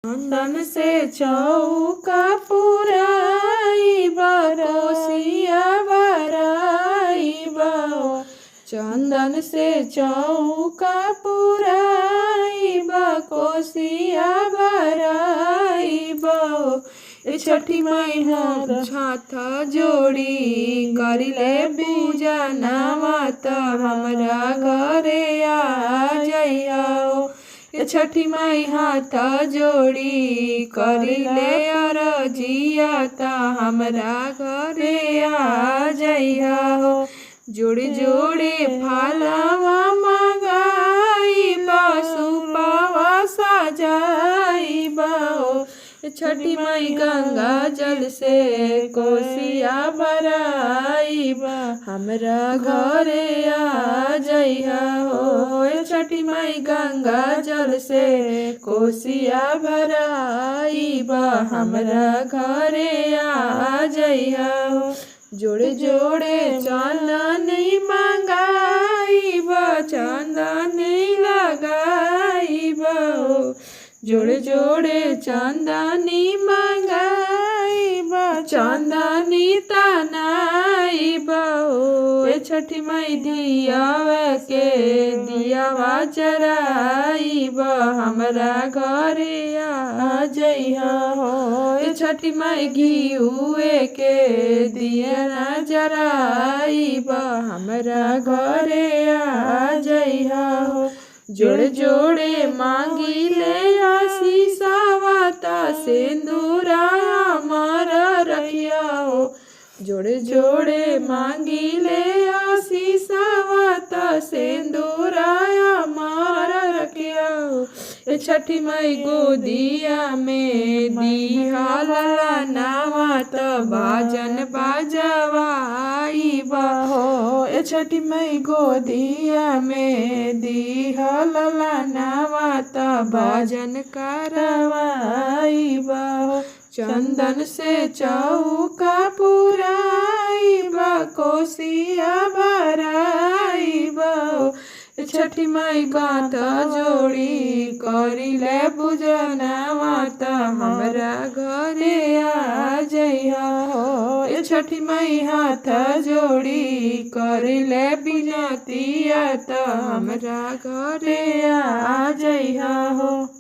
चंदन से चौका पुराइबा कोसिया भराइबा चंदन से चौका पुराइबा कोसिया भराइबा छठी माई हम छाता जोड़ी करिले पूजा नामत हमरा घरे आ जइया छठी माई हाथ जोड़ी करिले अरजिया ता हमरा घरे आ जइया हो जोड़े जोड़े फलवा मंगाइबा सुपावा सजाइबा छठी माई गंगा जल से कोसिया भराइबा हमरा घरे आ जइया हो छठी माई गंगा जल से कोसिया भराइबा हमरा घरे आ जइया हो जोड़े जोड़े चंदनी मंगाइबा चंदनी लगाइबा जोड़े जोड़े चंदनी मंगाइबा चंदनी तनाइबा छठी माई दियावा के दियावा जराइबा हमरा घरे आ जइया हो छठी माई घिउए के दिया जराइबा हमरा घरे आ जइया हो जोड़े जोड़े मांगिले आशीषवा ता सिंदूरा अमर रखिया हो जोड़े जोड़े मांगिले आशीषवा ता सिंदूरा अमर रखिया हो छठी माई गोदिया में दिहा ललनावा त बाजन बाजवाइबा हो छठी माई गोदिया में दिहा ललनावा त बाजन करवाइबा हो चंदन से चौका पुराइबा कोसिया भराइबा छठी माई गात जोड़ी करिले पूजनवा त हमरा घरे आ जइया हो छठी माई हाथ जोड़ी करिले बिनतिया त हमरा घरे आ जइया हो।